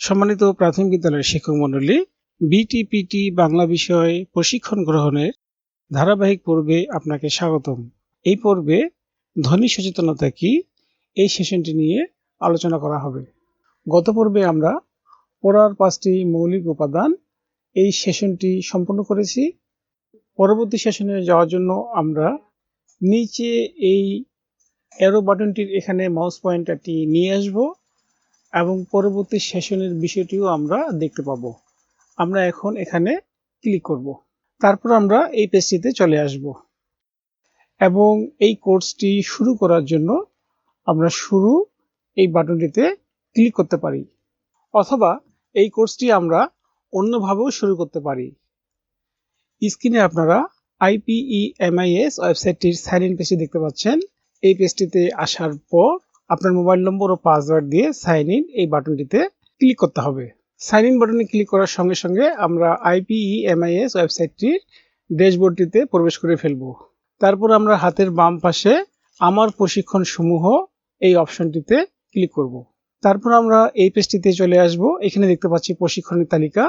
সম্মানিত প্রাথমিক বিদ্যালয়ের শিক্ষক মণ্ডলী, বিটিপিটি বাংলা বিষয়ে প্রশিক্ষণ গ্রহণের ধারাবাহিক পর্বে আপনাকে স্বাগতম। এই পর্বে ধ্বনি সচেতনতা কি, এই সেশনটি নিয়ে আলোচনা করা হবে। গত পর্বে আমরা পড়ার 5টি মৌলিক উপাদান এই সেশনটি সম্পন্ন করেছি। পরবর্তী সেশনে যাওয়ার জন্য আমরা নিচে এই অ্যারো বাটনটির এখানে মাউস পয়েন্টারটি নিয়ে আসব এবং পরবর্তী সেশনের বিষয়টিও আমরা দেখতে পাবো। আমরা এখন এখানে ক্লিক করব। তারপর আমরা এই পেজটিতে চলে আসব এবং এই কোর্সটি শুরু করার জন্য আমরা শুরু এই বাটনটিতে ক্লিক করতে পারি, অথবা এই কোর্সটি আমরা অন্যভাবেও শুরু করতে পারি। স্ক্রিনে আপনারা IPEMIS ওয়েবসাইটটির সাইন ইন পেজটি দেখতে পাচ্ছেন। এই পেজটিতে আসার পর আপনার মোবাইল নম্বর ও পাসওয়ার্ড দিয়ে সাইন ইন এই বাটনটিতে ক্লিক করতে হবে। সাইন ইন বাটনে ক্লিক করার সঙ্গে সঙ্গে আমরা IPEMIS ওয়েবসাইটটির ড্যাশবোর্ডটিতে প্রবেশ করে ফেলব। তারপর আমরা হাতের বাম পাশে আমার প্রশিক্ষণ সমূহ এই অপশনটিতে ক্লিক করব। তারপর আমরা এই পেজটিতে চলে আসব। এখানে দেখতে পাচ্ছি প্রশিক্ষণের তালিকা।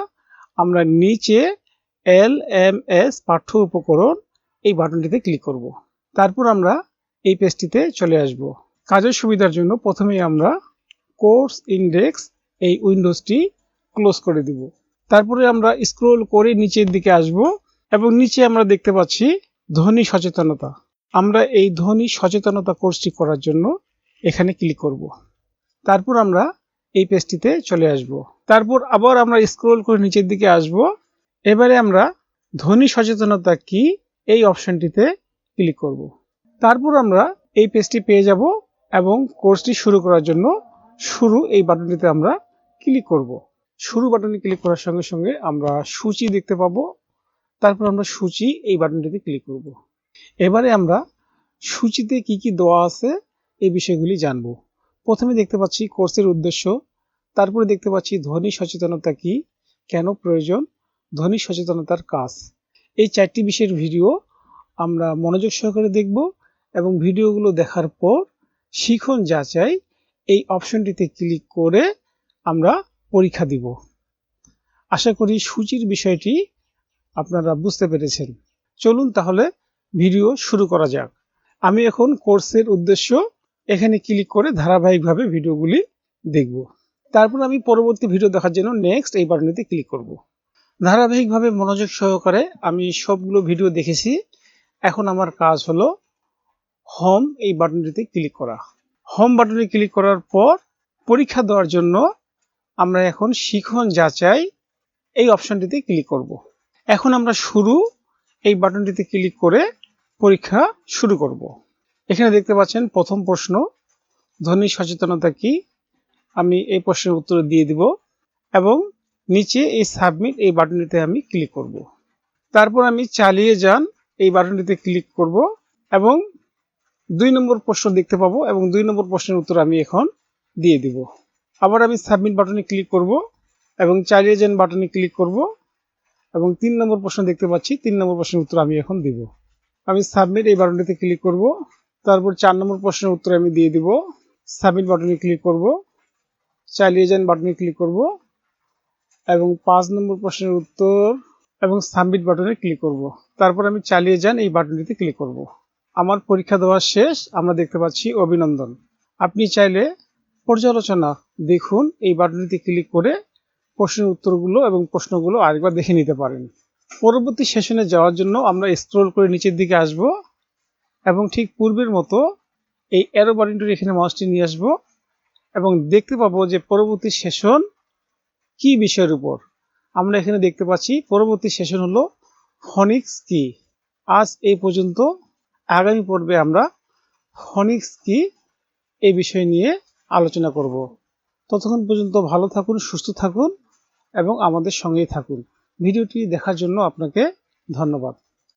আমরা নিচে LMS পাঠ্য উপকরণ এই বাটনটিতে ক্লিক করব। তারপর আমরা এই পেজটিতে চলে আসব। কাজের সুবিধার জন্য প্রথমেই আমরা কোর্স ইন্ডেক্স এই উইন্ডোজটি ক্লোজ করে দিব। তারপরে আমরা স্ক্রল করে নিচের দিকে আসব এবং নিচে আমরা দেখতে পাচ্ছি ধ্বনি সচেতনতা। আমরা এই ধ্বনি সচেতনতা কোর্সটি করার জন্য এখানে ক্লিক করব। তারপর আমরা এই পেজটিতে চলে আসব। তারপর আবার আমরা স্ক্রল করে নিচের দিকে আসব। এবারে আমরা ধ্বনি সচেতনতা কি এই অপশনটিতে ক্লিক করব। তারপর আমরা এই পেজটি পেয়ে যাব এবং কোর্সটি শুরু করার জন্য শুরু এই বাটনটিতে আমরা ক্লিক করব। শুরু বাটনে ক্লিক করার সঙ্গে সঙ্গে আমরা সূচি দেখতে পাবো। তারপর আমরা সূচি এই বাটনটিতে ক্লিক করব। এবারে আমরা সূচিতে কি কি দেওয়া আছে এই বিষয়গুলি জানব। প্রথমে দেখতে পাচ্ছি কোর্সের উদ্দেশ্য, তারপরে দেখতে পাচ্ছি ধ্বনি সচেতনতা কি, কেন প্রয়োজন, ধ্বনি সচেতনতার কাজ। এই 4টি বিষয়ের ভিডিও আমরা মনোযোগ সহকারে দেখব এবং ভিডিওগুলো দেখার পর শিখন যাচাই এই অপশনটিতে ক্লিক করে আমরা পরীক্ষা দিব। আশা করি সূচির বিষয়টি আপনারা বুঝতে পেরেছেন। চলুন তাহলে ভিডিও শুরু করা যাক। আমি এখন কোর্সের উদ্দেশ্য এখানে ক্লিক করে ধারাবাহিকভাবে ভিডিওগুলি দেখব। তারপর আমি পরবর্তী ভিডিও দেখার জন্য নেক্সট এই বাটনটিতে ক্লিক করব। ধারাবাহিকভাবে মনোযোগ সহকারে আমি সবগুলো ভিডিও দেখেছি। এখন আমার কাজ হলো হোম এই বাটনটিতে ক্লিক করা। হোম বাটনে ক্লিক করার পর পরীক্ষা দেওয়ার জন্য আমরা এখন শিখন যাচাই এই অপশনটিতে ক্লিক করব। এখন আমরা শুরু এই বাটনটিতে ক্লিক করে পরীক্ষা শুরু করব। এখানে দেখতে পাচ্ছেন প্রথম প্রশ্ন, ধ্বনি সচেতনতা কি। আমি এই প্রশ্নের উত্তর দিয়ে দিব এবং নিচে এই সাবমিট এই বাটনটিতে আমি ক্লিক করব। তারপর আমি চালিয়ে যান এই বাটনটিতে ক্লিক করব এবং 2 নম্বর প্রশ্ন দেখতে পাবো এবং 2 নম্বর প্রশ্নের উত্তর আমি এখন দিয়ে দিব। আবার আমি সাবমিট বাটনে ক্লিক করব এবং চালিয়ে যান বাটনে ক্লিক করব এবং 3 নম্বর প্রশ্ন দেখতে পাচ্ছি, 3 নম্বর প্রশ্নের উত্তর আমি এখন দিব। আমি সাবমিট এই বাটনটিতে ক্লিক করব। তারপর 4 নম্বর প্রশ্নের উত্তর আমি দিয়ে দিব। সাবমিট বাটনে ক্লিক করব, চালিয়ে যান বাটনে ক্লিক করব এবং 5 নম্বর প্রশ্নের উত্তর এবং সাবমিট বাটনে ক্লিক করব। তারপর আমি চালিয়ে যান এই বাটনটিতে ক্লিক করব। আমার পরীক্ষা দেওয়া শেষ। আমরা দেখতে পাচ্ছি অভিনন্দন। আপনি চাইলে পর্যালোচনা দেখুন এই বাটনটিতে ক্লিক করে প্রশ্নের উত্তরগুলো এবং প্রশ্নগুলো আরেকবার দেখে নিতে পারেন। পরবর্তী সেশনে যাওয়ার জন্য আমরা স্ক্রল করে নিচের দিকে আসব এবং ঠিক পূর্বের মতো এই অ্যারো বাটনটির এখানে মাউসটি নিয়ে আসব এবং দেখতে পাবো যে পরবর্তী সেশন কি বিষয়ের উপর। আমরা এখানে দেখতে পাচ্ছি পরবর্তী সেশন হলো ফনিক্স কি। আজ এই পর্যন্ত। আগামী পর্বে আমরা ফনিক্স কি এই বিষয় নিয়ে আলোচনা করব। ততক্ষণ পর্যন্ত ভালো থাকুন, সুস্থ থাকুন এবং আমাদের সঙ্গেই থাকুন। ভিডিওটি দেখার জন্য আপনাকে ধন্যবাদ।